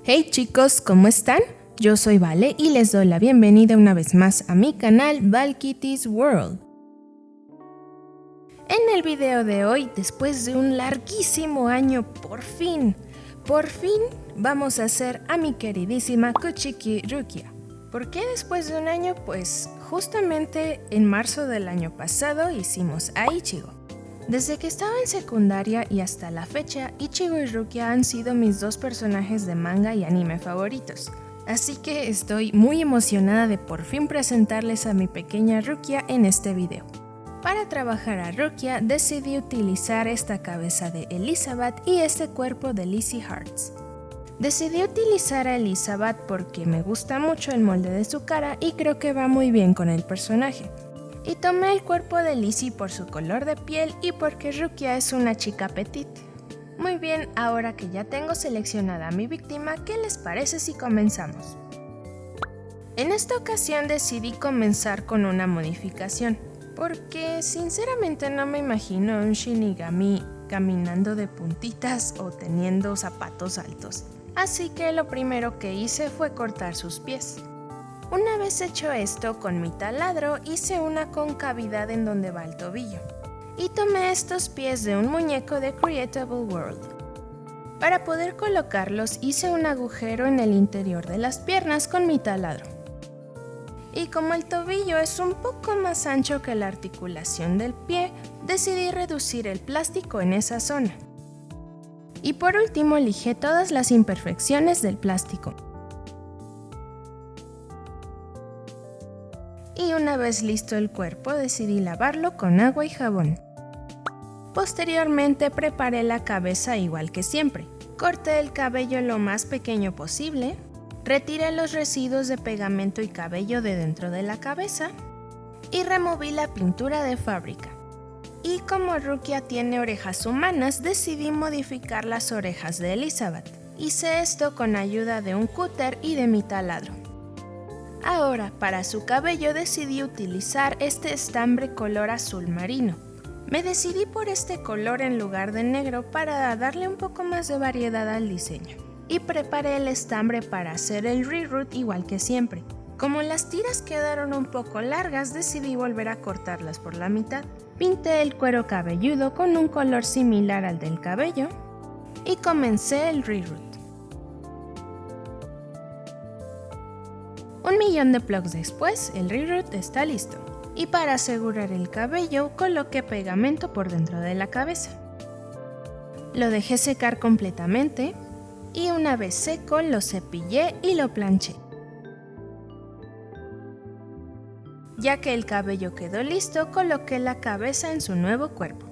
Hey chicos, ¿cómo están? Yo soy Vale y les doy la bienvenida una vez más a mi canal Valkitty's World. En el video de hoy, después de un larguísimo año, por fin, vamos a hacer a mi queridísima Kuchiki Rukia. ¿Por qué después de un año? Pues justamente en marzo del año pasado hicimos a Ichigo. Desde que estaba en secundaria y hasta la fecha, Ichigo y Rukia han sido mis dos personajes de manga y anime favoritos. Así que estoy muy emocionada de por fin presentarles a mi pequeña Rukia en este video. Para trabajar a Rukia decidí utilizar esta cabeza de Elizabeth y este cuerpo de Lizzie Hearts. Decidí utilizar a Elizabeth porque me gusta mucho el molde de su cara y creo que va muy bien con el personaje. Y tomé el cuerpo de Lizzie por su color de piel y porque Rukia es una chica petit. Muy bien, ahora que ya tengo seleccionada a mi víctima, ¿qué les parece si comenzamos? En esta ocasión decidí comenzar con una modificación, porque sinceramente no me imagino a un Shinigami caminando de puntitas o teniendo zapatos altos. Así que lo primero que hice fue cortar sus pies. Una vez hecho esto, con mi taladro hice una concavidad en donde va el tobillo. Y tomé estos pies de un muñeco de Creatable World. Para poder colocarlos hice un agujero en el interior de las piernas con mi taladro. Y como el tobillo es un poco más ancho que la articulación del pie, decidí reducir el plástico en esa zona. Y por último lijé todas las imperfecciones del plástico. Y una vez listo el cuerpo, decidí lavarlo con agua y jabón. Posteriormente preparé la cabeza igual que siempre. Corté el cabello lo más pequeño posible, retiré los residuos de pegamento y cabello de dentro de la cabeza y removí la pintura de fábrica. Y como Rukia tiene orejas humanas, decidí modificar las orejas de Elizabeth. Hice esto con ayuda de un cúter y de mi taladro. Ahora, para su cabello decidí utilizar este estambre color azul marino. Me decidí por este color en lugar de negro para darle un poco más de variedad al diseño. Y preparé el estambre para hacer el reroot igual que siempre. Como las tiras quedaron un poco largas, decidí volver a cortarlas por la mitad. Pinté el cuero cabelludo con un color similar al del cabello y comencé el reroot. 1.000.000 de plugs después, el reroot está listo. Y para asegurar el cabello, coloqué pegamento por dentro de la cabeza. Lo dejé secar completamente y una vez seco lo cepillé y lo planché. Ya que el cabello quedó listo, coloqué la cabeza en su nuevo cuerpo.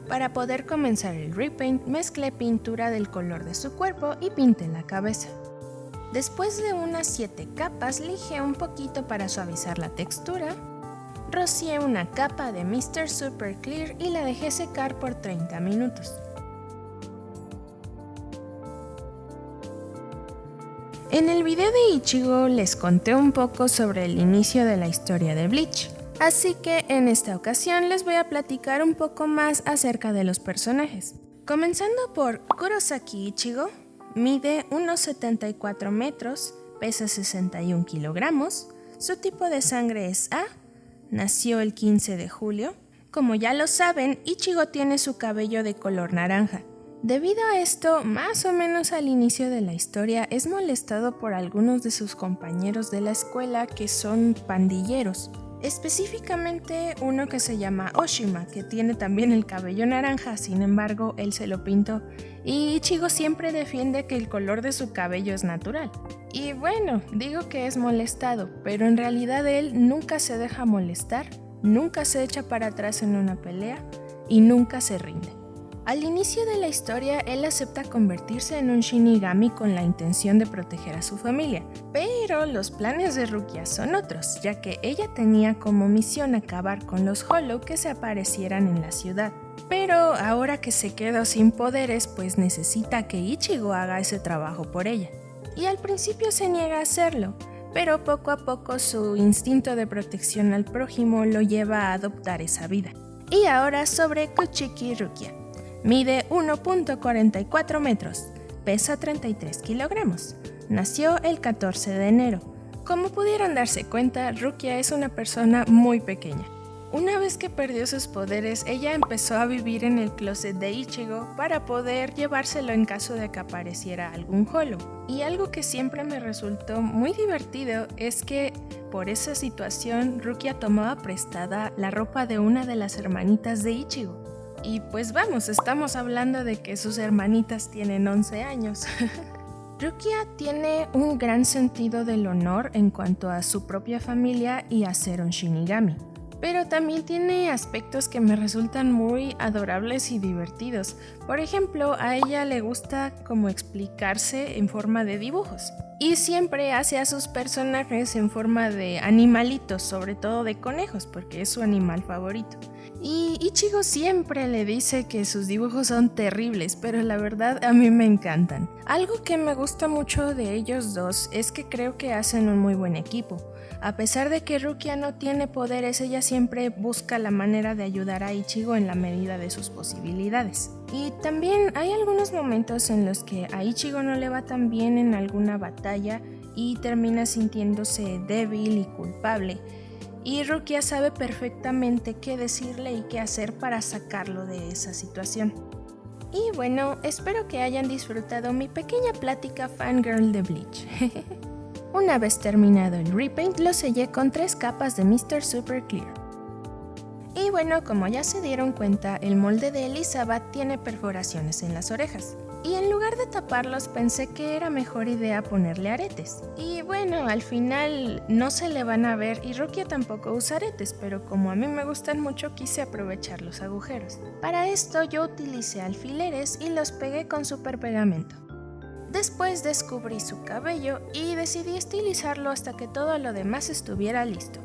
Para poder comenzar el repaint, mezclé pintura del color de su cuerpo y pinté la cabeza. Después de unas 7 capas, lijé un poquito para suavizar la textura, rocié una capa de Mr. Super Clear y la dejé secar por 30 minutos. En el video de Ichigo les conté un poco sobre el inicio de la historia de Bleach, así que en esta ocasión les voy a platicar un poco más acerca de los personajes. Comenzando por Kurosaki Ichigo. Mide unos 74 metros, pesa 61 kilogramos, su tipo de sangre es A, nació el 15 de julio. Como ya lo saben, Ichigo tiene su cabello de color naranja. Debido a esto, más o menos al inicio de la historia, es molestado por algunos de sus compañeros de la escuela que son pandilleros. Específicamente uno que se llama Oshima, que tiene también el cabello naranja, sin embargo él se lo pintó y Ichigo siempre defiende que el color de su cabello es natural. Y bueno, digo que es molestado, pero en realidad él nunca se deja molestar, nunca se echa para atrás en una pelea y nunca se rinde. Al inicio de la historia, él acepta convertirse en un Shinigami con la intención de proteger a su familia, pero los planes de Rukia son otros, ya que ella tenía como misión acabar con los Hollow que se aparecieran en la ciudad. Pero ahora que se quedó sin poderes, pues necesita que Ichigo haga ese trabajo por ella. Y al principio se niega a hacerlo, pero poco a poco su instinto de protección al prójimo lo lleva a adoptar esa vida. Y ahora sobre Kuchiki Rukia. Mide 1.44 metros, pesa 33 kilogramos. Nació el 14 de enero. Como pudieron darse cuenta, Rukia es una persona muy pequeña. Una vez que perdió sus poderes, ella empezó a vivir en el closet de Ichigo para poder llevárselo en caso de que apareciera algún Hollow. Y algo que siempre me resultó muy divertido es que por esa situación Rukia tomaba prestada la ropa de una de las hermanitas de Ichigo. Y pues vamos, estamos hablando de que sus hermanitas tienen 11 años. Rukia tiene un gran sentido del honor en cuanto a su propia familia y a ser un Shinigami. Pero también tiene aspectos que me resultan muy adorables y divertidos. Por ejemplo, a ella le gusta como explicarse en forma de dibujos. Y siempre hace a sus personajes en forma de animalitos, sobre todo de conejos, porque es su animal favorito. Y Ichigo siempre le dice que sus dibujos son terribles, pero la verdad a mí me encantan. Algo que me gusta mucho de ellos dos es que creo que hacen un muy buen equipo. A pesar de que Rukia no tiene poderes, ella siempre busca la manera de ayudar a Ichigo en la medida de sus posibilidades. Y también hay algunos momentos en los que a Ichigo no le va tan bien en alguna batalla y termina sintiéndose débil y culpable. Y Rukia sabe perfectamente qué decirle y qué hacer para sacarlo de esa situación. Y bueno, espero que hayan disfrutado mi pequeña plática fangirl de Bleach. Una vez terminado el repaint, lo sellé con 3 capas de Mr. Super Clear. Y bueno, como ya se dieron cuenta, el molde de Elizabeth tiene perforaciones en las orejas. Y en lugar de taparlos, pensé que era mejor idea ponerle aretes. Y bueno, al final no se le van a ver y Rukia tampoco usa aretes, pero como a mí me gustan mucho, quise aprovechar los agujeros. Para esto yo utilicé alfileres y los pegué con super pegamento. Después descubrí su cabello y decidí estilizarlo hasta que todo lo demás estuviera listo.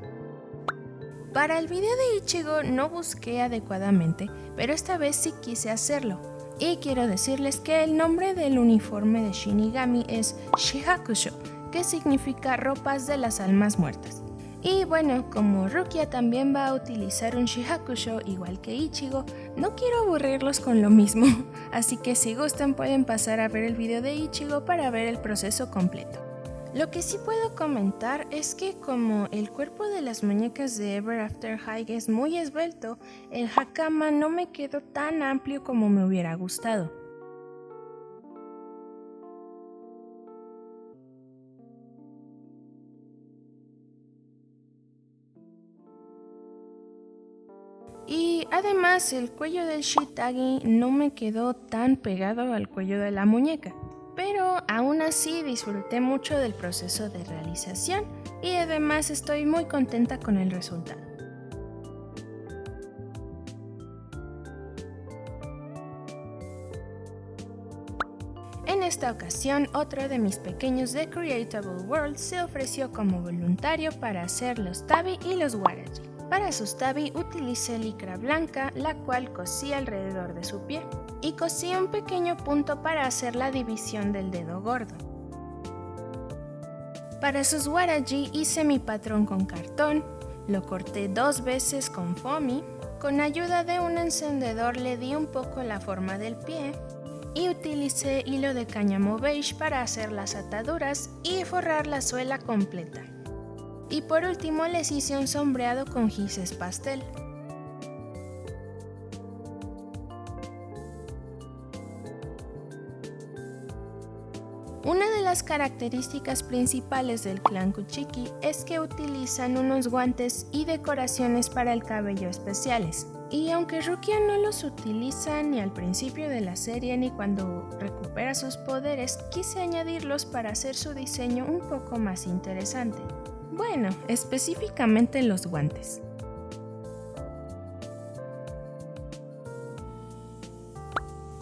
Para el video de Ichigo no busqué adecuadamente, pero esta vez sí quise hacerlo. Y quiero decirles que el nombre del uniforme de Shinigami es Shihakusho, que significa ropas de las almas muertas. Y bueno, como Rukia también va a utilizar un Shihakusho igual que Ichigo, no quiero aburrirlos con lo mismo, así que si gustan pueden pasar a ver el video de Ichigo para ver el proceso completo. Lo que sí puedo comentar es que como el cuerpo de las muñecas de Ever After High es muy esbelto, el hakama no me quedó tan amplio como me hubiera gustado. Y además el cuello del Shitagi no me quedó tan pegado al cuello de la muñeca. Pero aún así disfruté mucho del proceso de realización y además estoy muy contenta con el resultado. En esta ocasión, otro de mis pequeños de Creatable World se ofreció como voluntario para hacer los tabi y los waraji. Para sus tabi utilicé licra blanca, la cual cosí alrededor de su pie, y cosí un pequeño punto para hacer la división del dedo gordo. Para sus waraji hice mi patrón con cartón, lo corté 2 veces con foamy, con ayuda de un encendedor le di un poco la forma del pie, y utilicé hilo de cáñamo beige para hacer las ataduras y forrar la suela completa. Y por último les hice un sombreado con gises pastel. Una de las características principales del clan Kuchiki es que utilizan unos guantes y decoraciones para el cabello especiales. Y aunque Rukia no los utiliza ni al principio de la serie ni cuando recupera sus poderes, quise añadirlos para hacer su diseño un poco más interesante. Bueno, específicamente los guantes.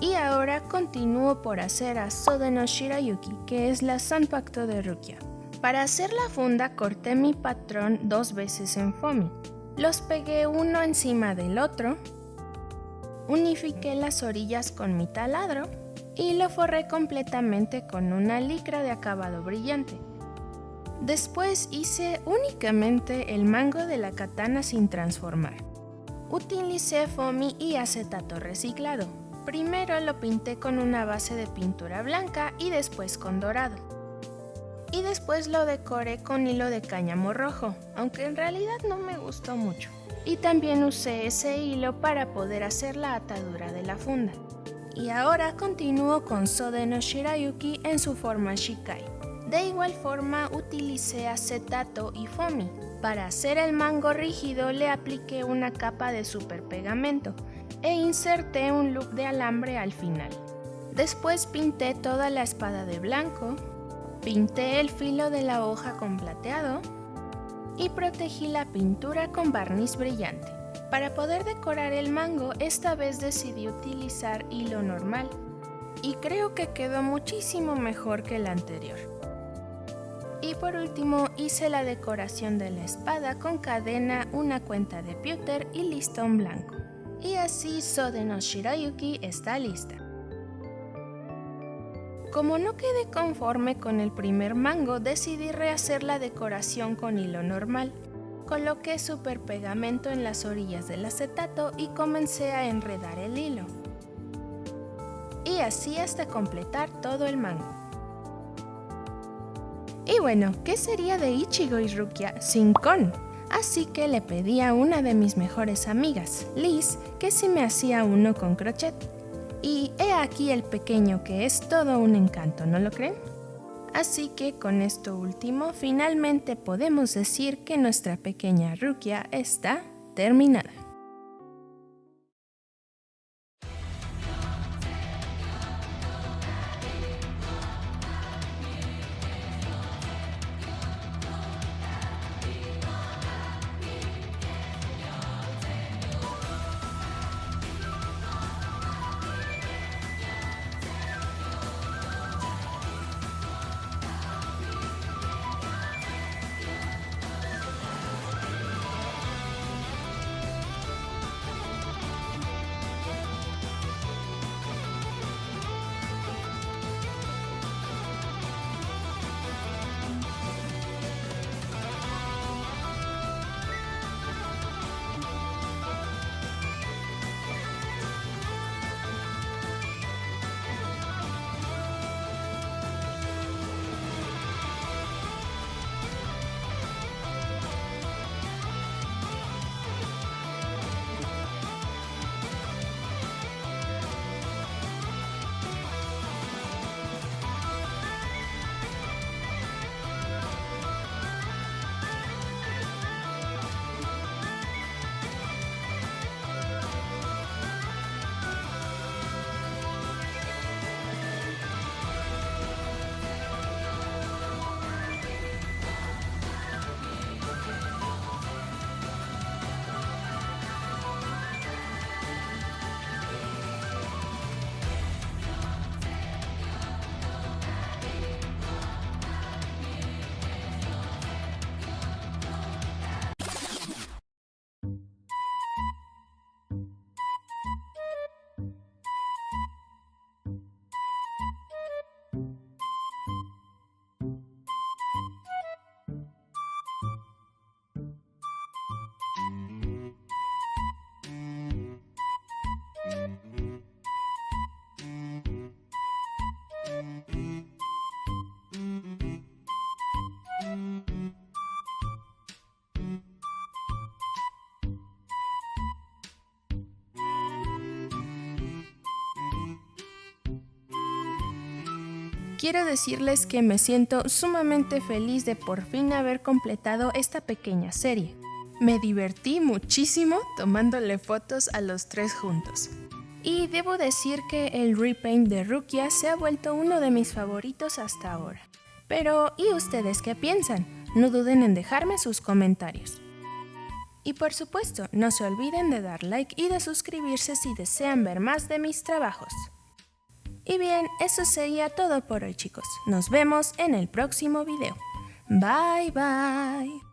Y ahora continúo por hacer a Sode no Shirayuki, que es la Zanpakuto de Rukia. Para hacer la funda corté mi patrón 2 veces en foamy. Los pegué uno encima del otro, unifiqué las orillas con mi taladro y lo forré completamente con una licra de acabado brillante. Después hice únicamente el mango de la katana sin transformar. Utilicé foamy y acetato reciclado. Primero lo pinté con una base de pintura blanca y después con dorado. Y después lo decoré con hilo de cáñamo rojo, aunque en realidad no me gustó mucho. Y también usé ese hilo para poder hacer la atadura de la funda. Y ahora continúo con Sode no Shirayuki en su forma Shikai. De igual forma utilicé acetato y foamy. Para hacer el mango rígido le apliqué una capa de super pegamento e inserté un loop de alambre al final. Después pinté toda la espada de blanco, pinté el filo de la hoja con plateado y protegí la pintura con barniz brillante. Para poder decorar el mango, esta vez decidí utilizar hilo normal y creo que quedó muchísimo mejor que el anterior. Y por último hice la decoración de la espada con cadena, una cuenta de pewter y listón blanco. Y así Sode no Shirayuki está lista. Como no quedé conforme con el primer mango, decidí rehacer la decoración con hilo normal. Coloqué super pegamento en las orillas del acetato y comencé a enredar el hilo. Y así hasta completar todo el mango. Y bueno, ¿qué sería de Ichigo y Rukia sin Kon? Así que le pedí a una de mis mejores amigas, Liz, que si me hacía uno con crochet. Y he aquí el pequeño que es todo un encanto, ¿no lo creen? Así que con esto último, finalmente podemos decir que nuestra pequeña Rukia está terminada. Quiero decirles que me siento sumamente feliz de por fin haber completado esta pequeña serie. Me divertí muchísimo tomándole fotos a los tres juntos. Y debo decir que el repaint de Rukia se ha vuelto uno de mis favoritos hasta ahora. Pero, ¿y ustedes qué piensan? No duden en dejarme sus comentarios. Y por supuesto, no se olviden de dar like y de suscribirse si desean ver más de mis trabajos. Y bien, eso sería todo por hoy, chicos. Nos vemos en el próximo video. Bye bye.